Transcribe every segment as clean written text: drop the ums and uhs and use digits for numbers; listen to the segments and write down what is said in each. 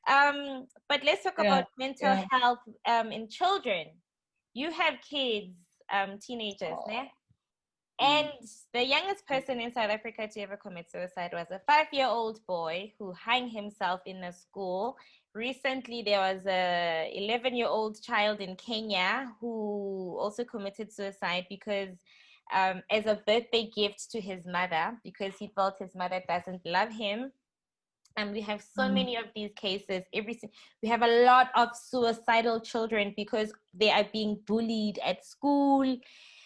But let's talk Yeah, about mental yeah. health in children. You have kids, teenagers, Oh. né? And the youngest person in South Africa to ever commit suicide was a 5-year-old boy who hung himself in a school. Recently, there was a 11-year-old child in Kenya who also committed suicide because, as a birthday gift to his mother, because he felt his mother doesn't love him. And we have so Mm, many of these cases. We have a lot of suicidal children because they are being bullied at school.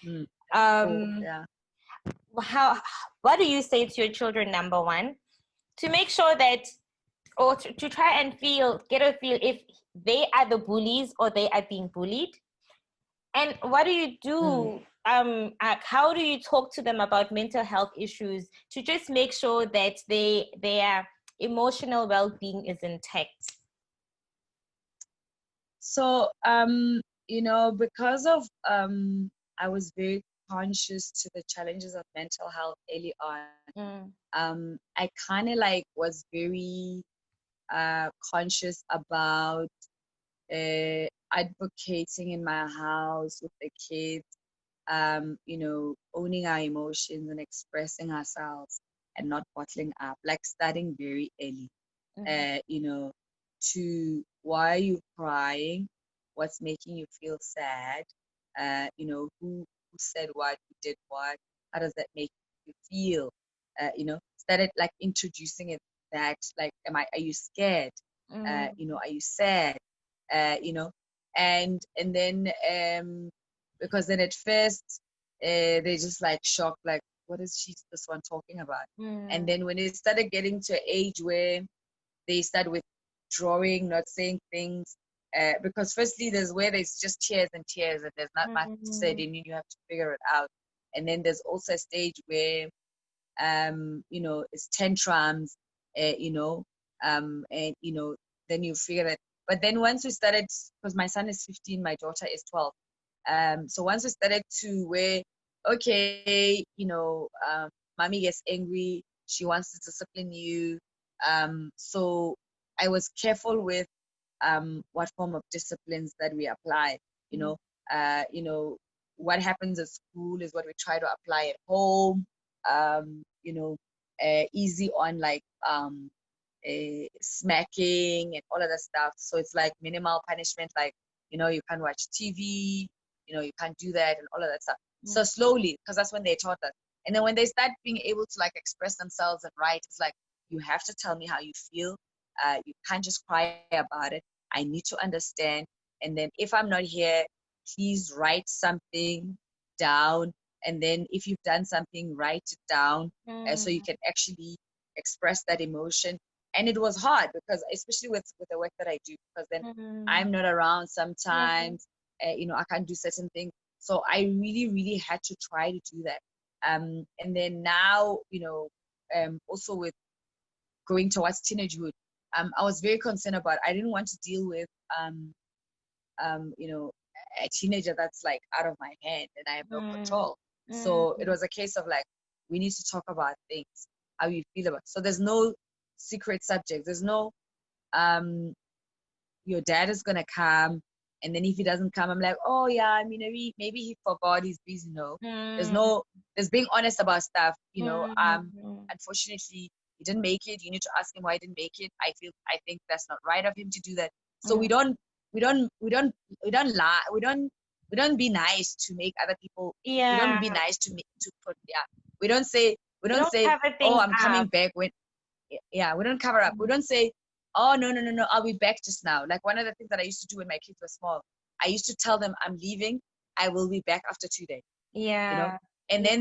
mm. Oh, Um, yeah. how what do you say to your children, number one, to make sure that, or to try and get a feel if they are the bullies or they are being bullied? And what do you Mm. do, how do you talk to them about mental health issues to just make sure that their emotional well-being is intact? So, because of I was very conscious to the challenges of mental health early on. Mm, I kind of like was very conscious about advocating in my house with the kids, owning our emotions and expressing ourselves and not bottling up, like starting very early. mm, uh, you know, why are you crying? What's making you feel sad? Who said what, who did what? How does that make you feel? Started like introducing it that like, are you scared? mm, Are you sad? You know, and then because then at first they just like shocked, like, what is this one talking about? And mm, then when it started getting to an age where they start withdrawing, not saying things. Because firstly, there's where there's just tears and tears, and there's not much said, mm, and you have to figure it out. And then there's also a stage where, it's tantrums, and then you figure it. But then once we started, because my son is 15, my daughter is 12. So once we started to where, okay, mommy gets angry, she wants to discipline you. So I was careful with what form of disciplines that we apply. You mm, know, what happens at school is what we try to apply at home. Easy on like smacking and all of that stuff. So it's like minimal punishment, like you can't watch TV, you can't do that and all of that stuff. mm, So slowly, because that's when they taught us. And then when they start being able to like express themselves and write, it's like, you have to tell me how you feel. You can't just cry about it. I need to understand. And then if I'm not here, please write something down. And then if you've done something, write it down so you mm, can actually express that emotion. And it was hard because, especially with the work that I do, because then mm. I'm not around Yeah. sometimes. I can't do certain things. So I really, really had to try to do that. And then now, also with going towards teenagehood, I was very concerned about. I didn't want to deal with, a teenager that's like out of my hand and I have no Mm, control. So it mm, was a case of like, we need to talk about things, how you feel about. So there's no secret subject. There's no um your dad is gonna come, and then if he doesn't come, I'm like, oh yeah, I mean, maybe he forgot, he's busy. No, there's mm, no, there's being honest about stuff. mm, Unfortunately, he didn't make it. You need to ask him why he didn't make it. I think that's not right of him to do that. So mm. we don't be nice to make other people. We don't Yeah. be nice to make to put, yeah. We You don't don't say, cover oh, things I'm coming up. back when, yeah, we don't cover up. We don't say, oh, no, no, no, no, I'll be back just now. Like one of the things that I used to do when my kids were small, I used to tell them, I'm leaving, I will be back after 2 days, you know? Yeah. And Yeah.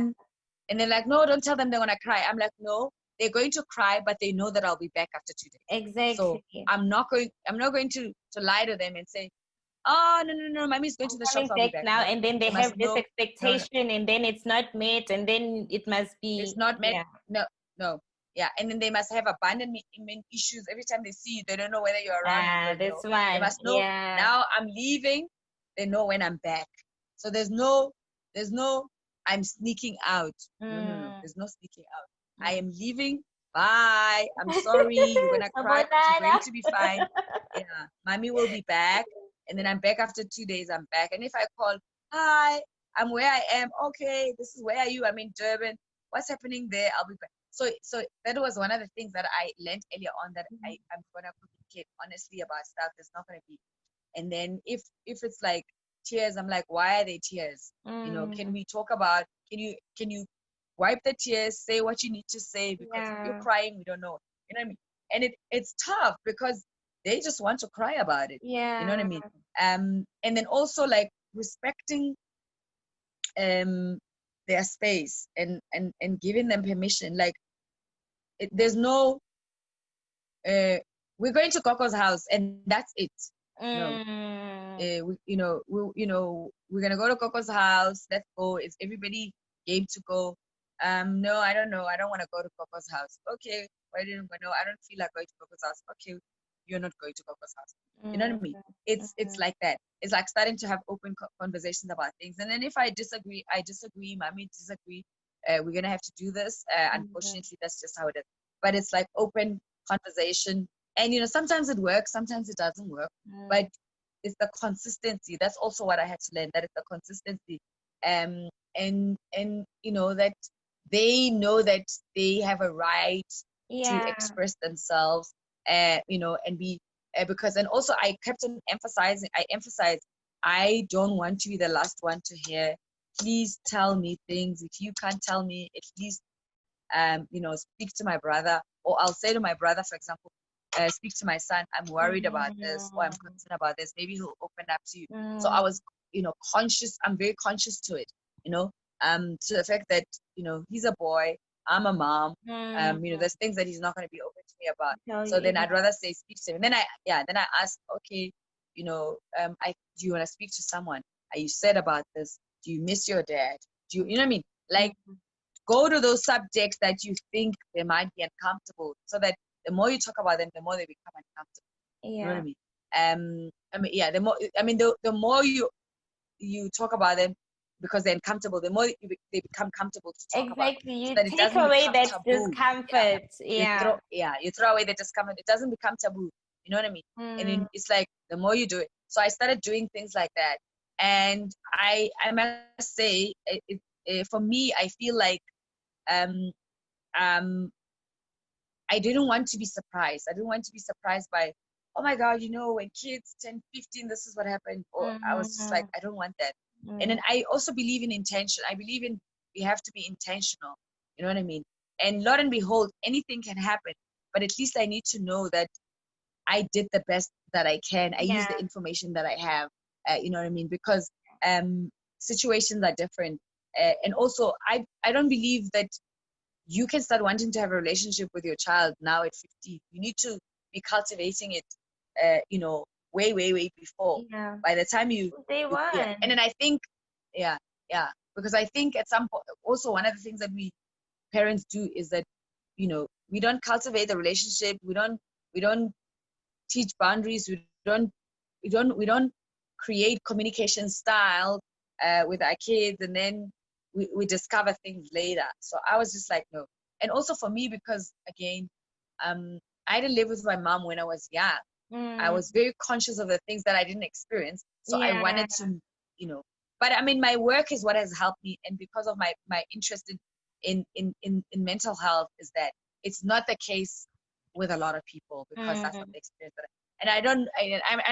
they're like, no, don't tell them they're gonna cry. I'm like, no, they're going to cry, but they know that I'll be back after 2 days. So Exactly. I'm not going to lie to them and say, oh, no, no, no, mommy's going I'm to the shops, coming I'll be back back. now, No, and then they they have must this know, no, no, expectation, and then it's not met, and then it must it's be, not meant. yeah. No, no. Yeah. And then they must have abandonment issues every time they see you. They don't know whether you're around Ah, because, this they one. must know Yeah. now I'm leaving. They know when I'm back. So there's no, I'm sneaking out. No, no, no. Mm, There's no sneaking out. I mm, am leaving, bye, I'm sorry, you're gonna cry, but you're Sabonana. going to be fine. Yeah, mommy will be back. And then I'm back after 2 days, I'm back. And if I call, hi, I'm where I am. Okay, this is where are you? I'm in Durban. What's happening there? I'll be back. So that was one of the things that I learned earlier on, that I'm gonna communicate honestly about stuff. There's not gonna be. And then if it's like tears, I'm like, why are they tears? Can we talk about, can you wipe the tears, say what you need to say, because if you're crying, we don't know. You know what I mean? And it's tough because they just want to cry about it. You know what I mean? And then also like respecting their space and giving them permission. Like there's no we're going to Coco's house and that's it. No. We're gonna go to Coco's house. Let's go. Is everybody game to go? No, I don't know. I don't want to go to Coco's house. Okay, why didn't I know? I don't feel like going to Coco's house. Okay, you're not going to Coco's house. You know what I mean? It's like that. It's like starting to have open conversations about things. And then if I disagree, mommy disagree. We're gonna have to do this. Unfortunately, that's just how it is. But it's like open conversation. And sometimes it works, sometimes it doesn't work. But it's the consistency. That's also what I had to learn. That it's the consistency. And that they know that they have a right to express themselves. And be because, and also I kept on emphasizing. I don't want to be the last one to hear. Please tell me things. If you can't tell me, at least speak to my brother, or I'll say to my brother, for example, speak to my son. I'm worried about this, or I'm concerned about this. Maybe he'll open up to you. So I was, conscious. I'm very conscious to it. To the fact that he's a boy. I'm a mom. There's things that he's not going to be open to me about. So then I'd rather say speak to him. And then I ask, okay, do you want to speak to someone? Are you sad about this? Do you miss your dad? You know what I mean? Like, go to those subjects that you think they might be uncomfortable, so that the more you talk about them, the more they become uncomfortable. You know what I mean? The more you talk about them because they're uncomfortable, the more they become comfortable to talk about. Exactly. You So that it take doesn't away become that taboo. discomfort. You throw away the discomfort. It doesn't become taboo. You know what I mean? And then it's like the more you do it. So I started doing things like that, and I must say, for me, I feel like um I didn't want to be surprised. I didn't want to be surprised by, oh my God, when kids 10, 15, this is what happened. Or I was just like, I don't want that. And then I also believe in intention. I believe in, we have to be intentional. You know what I mean? And Lord and behold, anything can happen. But at least I need to know that I did the best that I can. I use the information that I have. You know what I mean? Because situations are different. And also, I don't believe that you can start wanting to have a relationship with your child now at 50. You need to be cultivating it, way, way, way before. By the time and then I think, because I think at some point, also one of the things that we parents do is that, we don't cultivate the relationship. We don't teach boundaries. We don't create communication style with our kids, and then we discover things later. So I was just like, no. And also for me, because again, I didn't live with my mom when I was young. I was very conscious of the things that I didn't experience. So I wanted to, but I mean, my work is what has helped me. And because of my interest in mental health, is that it's not the case with a lot of people, because that's not the experience that and I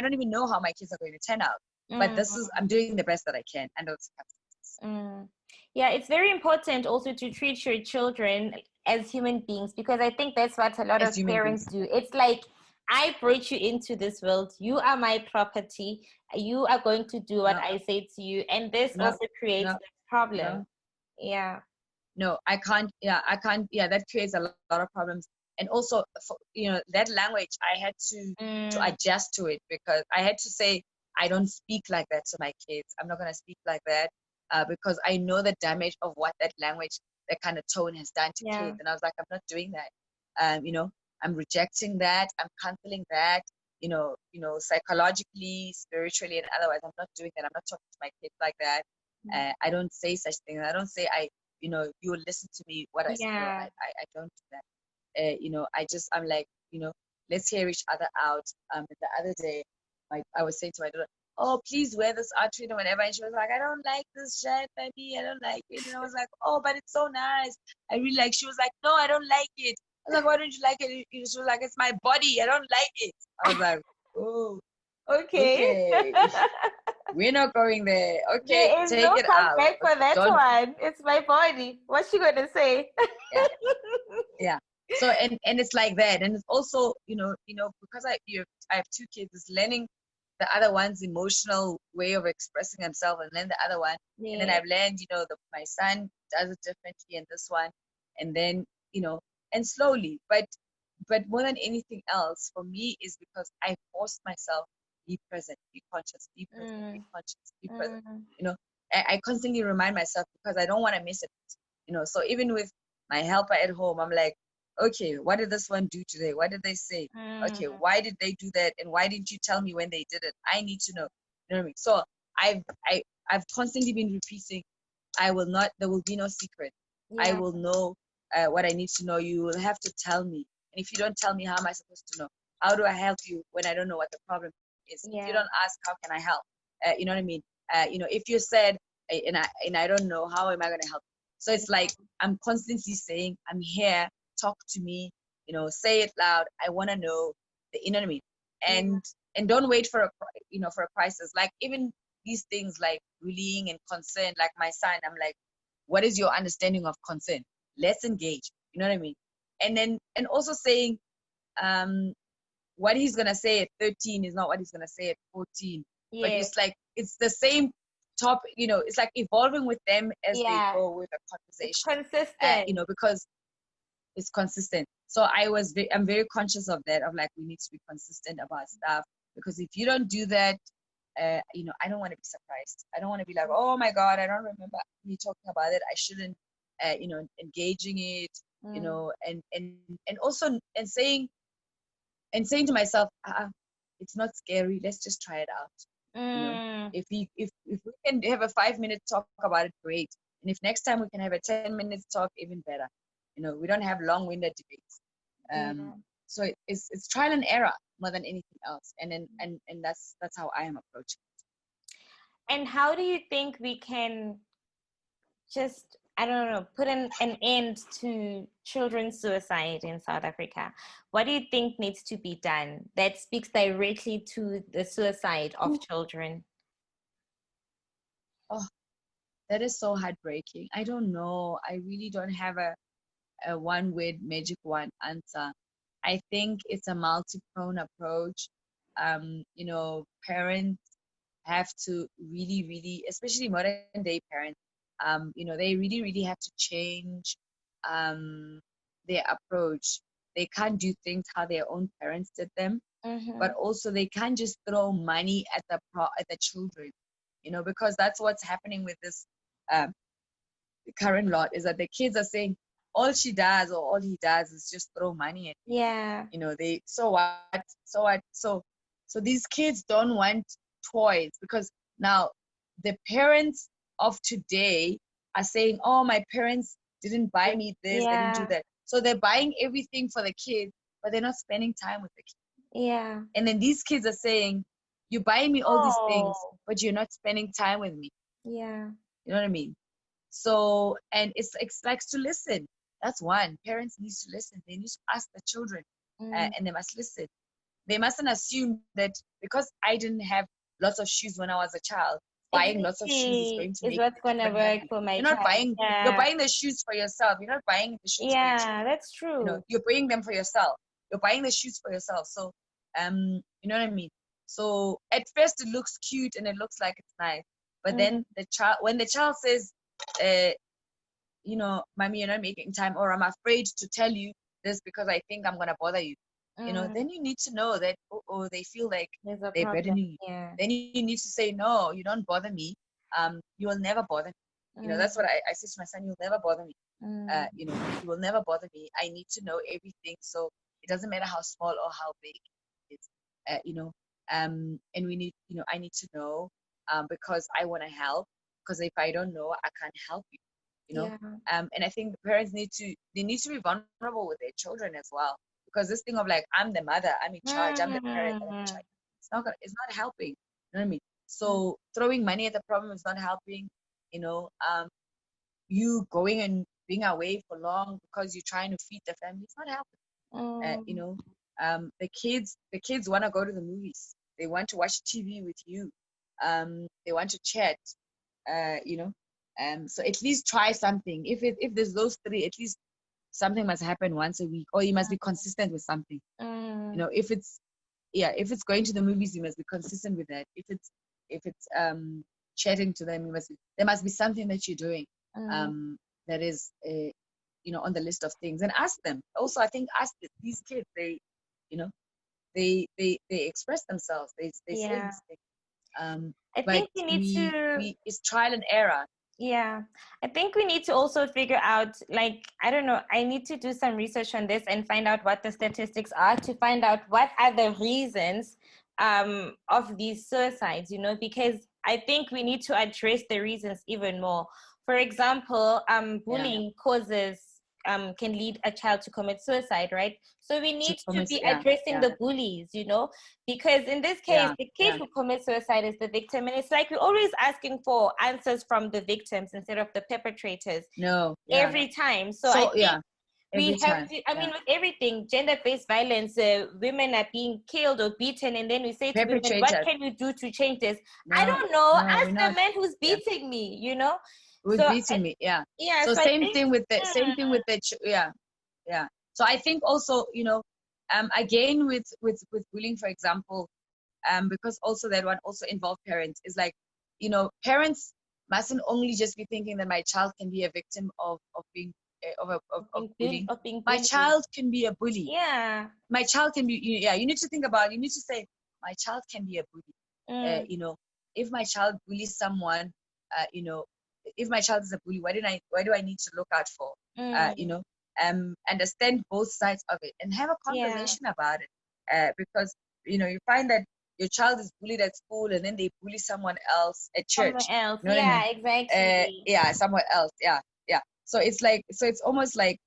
don't even know how my kids are going to turn out. But I'm doing the best that I can under those circumstances. Yeah, it's very important also to treat your children as human beings, because I think that's what a lot of parents do. It's like, I brought you into this world. You are my property. You are going to do what I say to you. And this also creates this problem. No, I can't. I can't. That creates a lot of problems. And also, that language, I had to adjust to it, because I had to say, I don't speak like that to my kids. I'm not going to speak like that, because I know the damage of what that language, that kind of tone has done to kids. And I was like, I'm not doing that. I'm rejecting that. I'm canceling that. Psychologically, spiritually, and otherwise, I'm not doing that. I'm not talking to my kids like that. I don't say such things. I don't say, you will listen to me what I say. No, I don't do that. I'm like, let's hear each other out. The other day, I was saying to my daughter, oh, please wear this outfit or whatever. And she was like, I don't like this shirt, baby. I don't like it. And I was like, oh, but it's so nice. I really like. She was like, no, I don't like it. I was like, why don't you like it? She was like, it's my body. I don't like it. I was like, oh, Okay. okay. We're not going there. Okay, There is take no it out. comeback But for that don't. one. It's my body. What's she gonna say? Yeah, yeah. So and it's like that, and it's also because I have two kids, it's learning the other one's emotional way of expressing himself, and then the other one, and then Yeah. I've learned my son does it differently, and this one, and then and slowly, but more than anything else for me is because I forced myself be present, be conscious, be present, be Mm, conscious, be present. mm, I constantly remind myself because I don't want to miss it. So even with my helper at home, I'm like, okay, what did this one do today? What did they say? Okay, mm. why did they do that? And why didn't you tell me when they did it? I need to know. You know what I mean? So I've I, I've constantly been repeating, there will be no secret. I Yeah. will know what I need to know. You will have to tell me. And if you don't tell me, how am I supposed to know? How do I help you when I don't know what the problem is? If you don't Yeah. ask, how can I help? You know what I mean? If you said, and I don't know, how am I going to help? So it's like I'm constantly saying, I'm here, talk to me, say it loud. I want to know you know what I mean? Yeah. And don't wait for for a crisis. Like even these things like bullying and concern, like my son, I'm like, what is your understanding of concern? Let's engage. You know what I mean? And also saying, um, what he's gonna say at 13 is not what he's gonna say at 14. But Yeah. it's like it's the same topic, it's like evolving with them as they Yeah. go with a It's conversation. consistent. Because it's consistent. So I'm very conscious of that, of like we need to be consistent about stuff, because if you don't do that, I don't want to be surprised. I don't want to be like, oh my God, I don't remember me talking about it. I shouldn't, engaging it, Mm, and also and saying to myself, it's not scary. Let's just try it out. You know, mm, if we can have a 5-minute talk about it, great. And if next time we can have a 10 minutes talk, even better. We don't have long-winded debates. yeah. So it's trial and error more than anything else. And that's how I am approaching. And how do you think we can just, I don't know, put an end to children's suicide in South Africa? What do you think needs to be done that speaks directly to the suicide of children? Oh, that is so heartbreaking. I don't know. I really don't have a one-word magic one answer. I think it's a multi-pronged approach. Parents have to really, really, especially modern day parents, they really, really have to change um, their approach. They can't do things how their own parents did them, Mm-hmm. but also they can't just throw money at the children, because that's what's happening with this um, current lot, is that the kids are saying all she does or all he does is just throw money at me. Yeah. They so what, so what, so these kids don't want toys, because now the parents of today are saying, oh, my parents didn't buy me this, they didn't do Yeah. that, so they're buying everything for the kids, but they're not spending time with the kids. Yeah. And then these kids are saying, you buy me all these things, Oh. but you're not spending time with me. Yeah. You know what I mean? So, and it's like to listen. That's one. Parents need to listen. They need to ask the children, Mm. and they must listen. They mustn't assume that because I didn't have lots of shoes when I was a child, buying lots of shoes is Exactly going to is make what's gonna them work happy. for my You're not child. buying. You're Yeah. buying the shoes for yourself. You're not buying the shoes for your Yeah, children. that's true. You're buying them for yourself. You're buying the shoes for yourself. So, you know what I mean. So at first it looks cute and it looks like it's nice, but Mm, then when the child says, uh, mommy, you're not making time, or I'm afraid to tell you this because I think I'm gonna bother you. mm, Then you need to know that, they feel like there's a they're problem. burdening you. Yeah. Then you need to say, no, you don't bother me. You will never bother me. That's what Mm, I say to my son. You'll never bother me. mm, You will never bother me. I need to know everything. So it doesn't matter how small or how big it is. And we need, I need to know, because I want to help. Because if I don't know, I can't help you. Yeah. And I think the parents need to be vulnerable with their children as well, because this thing of like, I'm the mother, I'm in charge, I'm the parent, I'm in charge, it's not helping. You know what I mean? So throwing money at the problem is not helping. You know, you going and being away for long because you're trying to feed the family, it's not helping. You know, the kids want to go to the movies, they want to watch TV with you, they want to chat, you know. So at least try something. If there's those three, at least something must happen once a week, or you must be consistent with something. You know, if it's going to the movies, you must be consistent with that. If it's chatting to them, there must be something that you're doing that is you know, on the list of things. And ask them also. I think ask these kids, they, you know, they express themselves, they say these things. I think we need to, it's trial and error. yeah, I think we need to also figure out, like, I don't know, I need to do some research on this and find out what the statistics are, to find out what are the reasons of these suicides, you know, because I think we need to address the reasons even more. For example, bullying causes can lead a child to commit suicide, right? So we need to be addressing the bullies, you know, because in this case, the kid who commits suicide is the victim. And it's like we're always asking for answers from the victims instead of the perpetrators. Every time. So I think we have to, I mean, with everything, gender-based violence, women are being killed or beaten, and then we say to women, what can you do to change this? I don't know. Ask the man who's beating me, you know? Who's beating me, so same thing with the So I think also, you know, again with bullying, for example, because also that one also involve parents, is like, you know, parents mustn't only just be thinking that my child can be a victim of being of bullying. My child can be a bully. My child can be, you need to think about, you need to say, my child can be a bully. You know, if my child bullies someone, you know, if my child is a bully, what do I need to look out for? You know, understand both sides of it and have a conversation about it. Because, you know, you find that your child is bullied at school and then they bully someone else at church. Someone else. You know what I mean? Exactly. Somewhere else. So it's like, so it's almost like,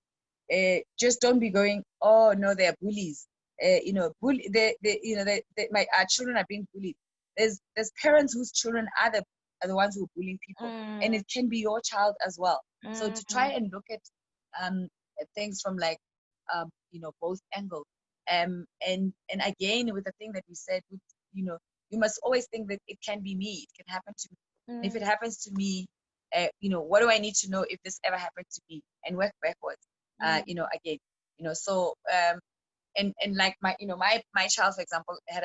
just don't be going, oh no, they're bullies. You know, you know, our children are being bullied. There's parents whose children are the ones who are bullying people, and it can be your child as well. So to try and look at things from like you know, both angles. And again, with the thing that we said, with, you know, you must always think that it can be me, it can happen to me. And if it happens to me, you know, what do I need to know if this ever happened to me, and work backwards. You know, again, you know, so and like my, you know, my child, for example, had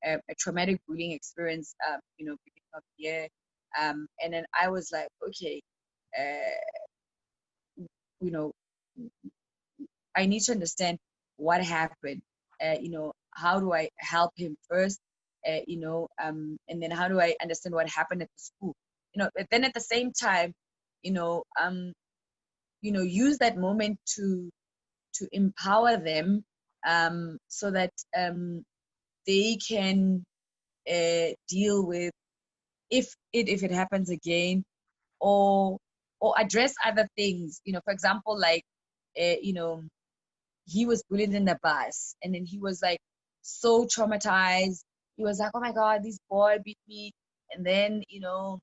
a traumatic bullying experience, you know, beginning of the year, and then I was like, okay, you know, I need to understand what happened. You know, how do I help him first? You know, and then how do I understand what happened at the school? You know, but then at the same time, you know, use that moment to empower them, so that they can deal with if it happens again, or address other things. You know, for example, like you know, he was bullied in the bus, and then he was like so traumatized. He was like, oh my god, this boy beat me. And then, you know,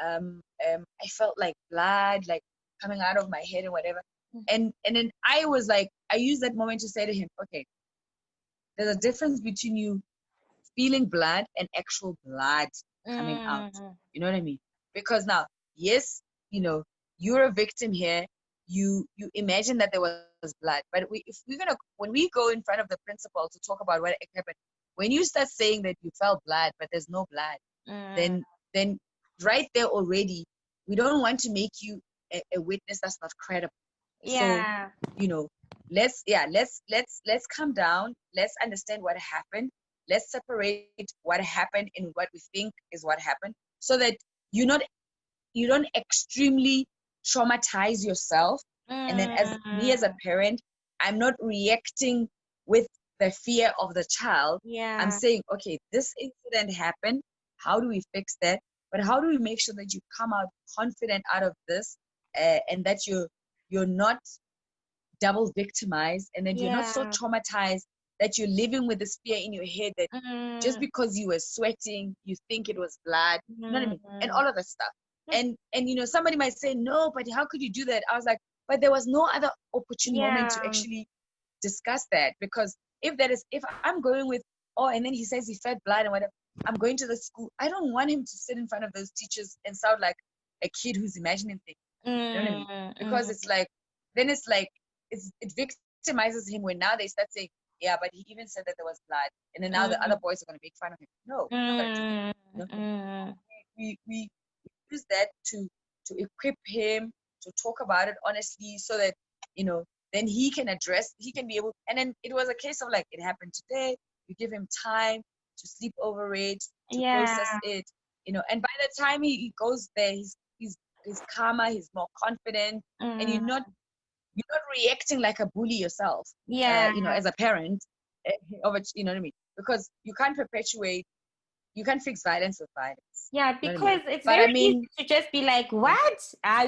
I felt like blood like coming out of my head and whatever. And then I was like, I used that moment to say to him, okay, there's a difference between you feeling blood and actual blood coming out. You know what I mean? Because now, yes, you know, you're a victim here. You imagine that there was blood, but when we go in front of the principal to talk about what happened, when you start saying that you felt blood but there's no blood, then right there already, we don't want to make you a witness that's not credible. So, you know, let's calm down. Let's understand what happened. Let's separate what happened and what we think is what happened, so that you don't extremely traumatize yourself. And then as me as a parent, I'm not reacting with the fear of the child. I'm saying, okay, this incident happened. How do we fix that? But how do we make sure that you come out confident out of this, and that you're not double victimized, and that you're not so Yeah. traumatized that you're living with this fear in your head that just because you were sweating, you think it was blood. You know what I mean? And all of that stuff. And somebody might say, no, but how could you do that? I was like, but there was no other opportune moment to Yeah. actually discuss that, because if I'm going with, and then he says he fed blood and whatever, I'm going to the school, I don't want him to sit in front of those teachers and sound like a kid who's imagining things. You know what I mean? Because it's like, then it's like, it victimizes him when now they start saying, yeah, but he even said that there was blood, and then now the other boys are going to make fun of him. No, we're not going to do that. We use that to equip him to talk about it honestly, so that then he can be able. And then it was a case of like, it happened today. You give him time to sleep over it, to process it, and by the time he goes there, he's calmer, he's more confident, and you're not reacting like a bully yourself, as a parent of it, you know what I mean? Because you can't fix violence with violence. Yeah, You know because what I mean? it's But very I mean, easy to just be like, what?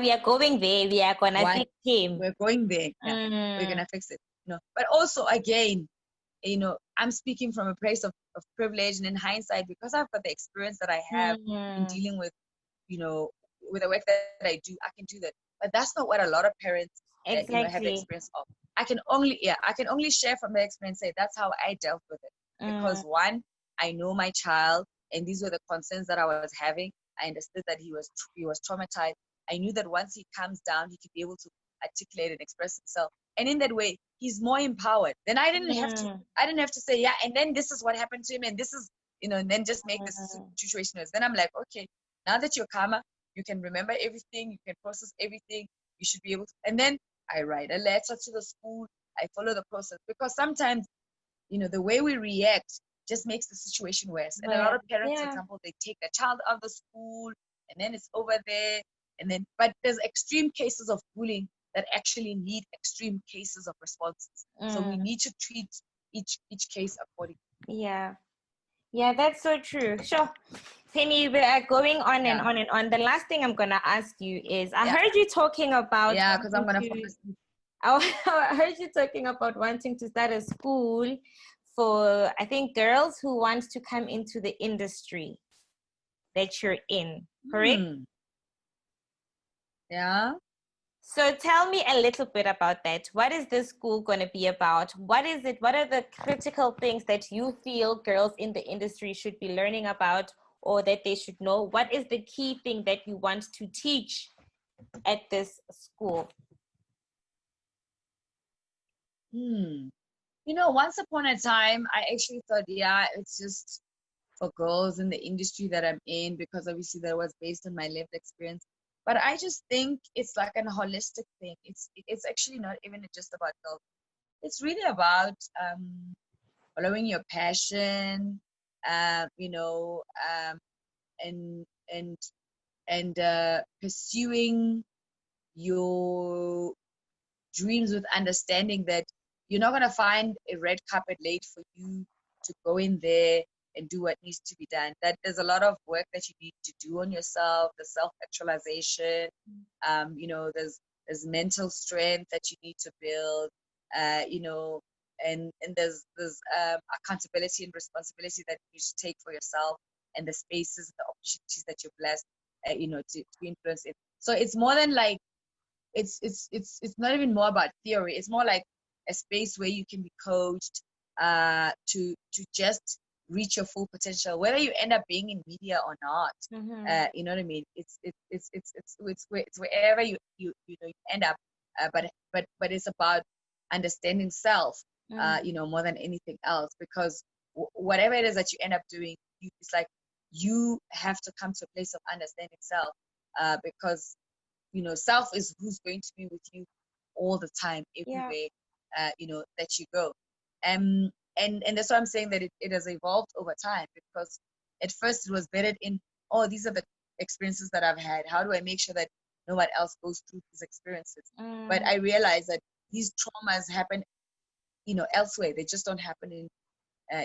We are going there. We are going to fix him. we're going there. Yeah, we're going to fix it. But also, again, I'm speaking from a place of privilege, and in hindsight, because I've got the experience that I have in dealing with, with the work that I do, I can do that. But that's not what a lot of parents, have the experience of. I can only share from the experience, say that's how I dealt with it. Because one, I know my child, and these were the concerns that I was having. I understood that he was traumatized. I knew that once he comes down, he could be able to articulate and express himself. And in that way, he's more empowered. Then I didn't have to say, yeah, and then this is what happened to him, and this is, and then just make the situation worse. Then I'm like, okay, now that you're calmer, you can remember everything, you can process everything, you should be able to. And then I write a letter to the school, I follow the process, because sometimes, the way we react just makes the situation worse. And a lot of parents, for example, they take their child out of the school, and then it's over there. And then, but there's extreme cases of bullying that actually need extreme cases of responses. So we need to treat each case accordingly. Yeah, that's so true. Sure. Penny, we are going on and on and on. The last thing I'm going to ask you is, I heard you talking about... Yeah, because I'm going to fall asleep. I heard you talking about wanting to start a school for, I think, girls who want to come into the industry that you're in, correct? Yeah. So tell me a little bit about that. What is this school going to be about? What is it? What are the critical things that you feel girls in the industry should be learning about, or that they should know? What is the key thing that you want to teach at this school? Once upon a time, I actually thought, it's just for girls in the industry that I'm in, because obviously that was based on my lived experience. But I just think it's like a holistic thing. It's actually not even just about girls. It's really about following your passion, and pursuing your dreams with understanding that you're not going to find a red carpet laid for you to go in there and do what needs to be done. That there's a lot of work that you need to do on yourself, the self-actualization, there's mental strength that you need to build, and there's accountability and responsibility that you should take for yourself, and the spaces, the opportunities that you're blessed, to influence it. So it's more than like, it's not even more about theory. It's more like a space where you can be coached to just reach your full potential, whether you end up being in media or not. You know what I mean? It's wherever you end up, but it's about understanding self, more than anything else, because whatever it is that you end up doing, it's like you have to come to a place of understanding self, because self is who's going to be with you all the time, everywhere, that you go. And that's why I'm saying that it has evolved over time, because at first it was vetted in, these are the experiences that I've had. How do I make sure that no one else goes through these experiences? But I realized that these traumas happen, elsewhere. They just don't happen in,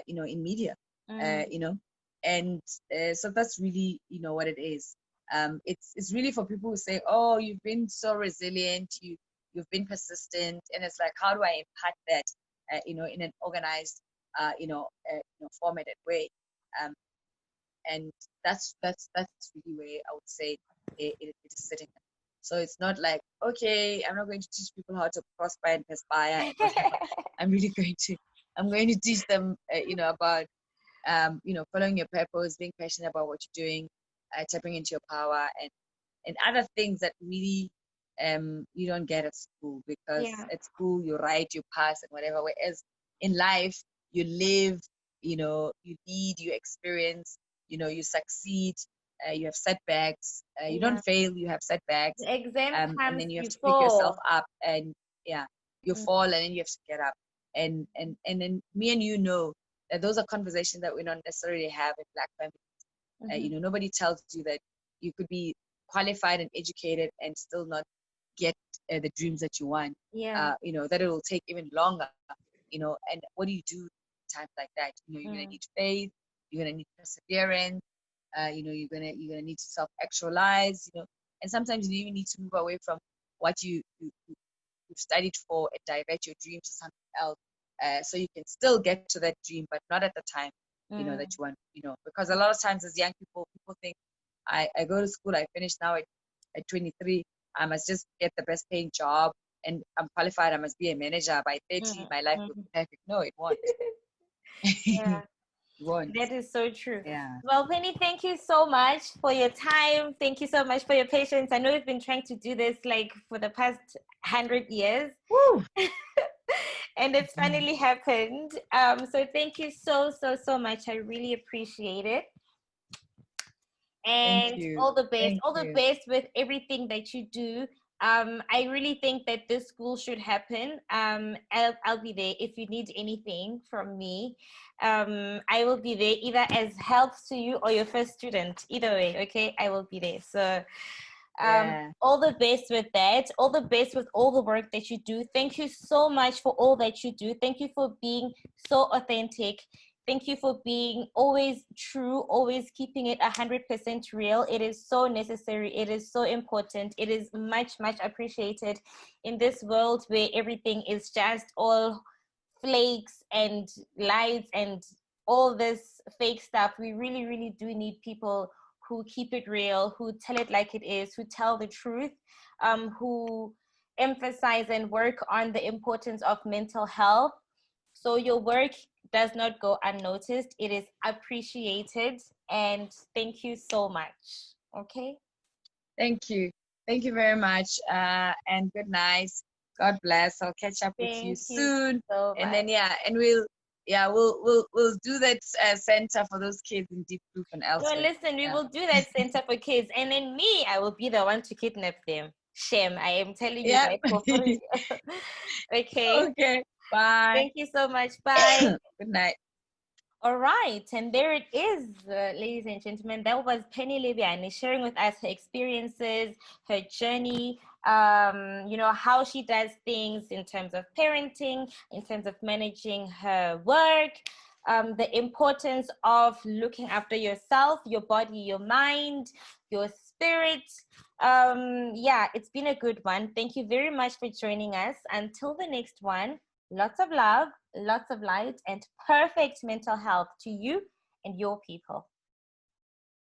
in media, and so that's really, what it is. It's really for people who say, oh, you've been so resilient, you've been persistent, and it's like, how do I impart that, in an organized, formatted way, and that's really where I would say it is sitting. So it's not like, okay, I'm not going to teach people how to prosper and perspire and whatever. I'm going to teach them, about, following your purpose, being passionate about what you're doing, tapping into your power, and other things that really you don't get at school, because Yeah. at school you write, you pass, and whatever. Whereas in life you live, you lead, you experience, you succeed, you have setbacks, you don't Yeah. fail, you have setbacks, The exam and comes, then you have you to pick yourself fall. up, and yeah, you Mm, fall, and then you have to get up, and then me and you know that those are conversations that we don't necessarily have in Black families. mhm. Nobody tells you that you could be qualified and educated and still not get the dreams that you want. Yeah. That it will take even longer. And what do you do in times like that? You're gonna Mm, need faith. You're gonna need perseverance. You're gonna need to self-actualize. And sometimes you even need to move away from what you've studied for and divert your dream to something else, so you can still get to that dream, but not at the time that mm. you want. Because a lot of times as young people think, I go to school, I finish now at 23, I must just get the best paying job, and I'm qualified, I must be a manager by 30, Mm, my life will mm. be perfect. No, it won't. Yeah. It won't. That is so true. Yeah. Well, Penny, thank you so much for your time. Thank you so much for your patience. I know you've been trying to do this like for the past 100 years, Woo! and it's finally happened. So thank you so much. I really appreciate it. Thank And you. all the best, Thank all the you. best with everything that you do. I really think that this school should happen. I'll be there if you need anything from me. I will be there either as help to you or your first student. Either way, okay, I will be there. So Yeah. all the best with that, all the best with all the work that you do. Thank you so much for all that you do. Thank you for being so authentic. Thank you for being always true, always keeping it 100% real. It is so necessary. It is so important. It is much appreciated in this world where everything is just all flakes and lights and all this fake stuff. We really do need people who keep it real, who tell it like it is, who tell the truth, who emphasize and work on the importance of mental health. So your work does not go unnoticed. It is appreciated. And thank you so much. Okay. Thank you. Thank you very much. And good night. God bless. I'll catch up with you Thank you soon. so And much. then and we'll do that center for those kids in Deep Blue and No, elsewhere. listen, we Yeah. will do that center for kids. And then me, I will be the one to kidnap them. Shame. I am telling you Yeah. that for free. Okay. Okay. Bye. Thank you so much. Bye. Good night. All right, and there it is, ladies and gentlemen. That was Penny Lebyane sharing with us her experiences, her journey, how she does things in terms of parenting, in terms of managing her work, the importance of looking after yourself, your body, your mind, your spirit. Yeah, it's been a good one. Thank you very much for joining us. Until the next one, lots of love, lots of light, and perfect mental health to you and your people.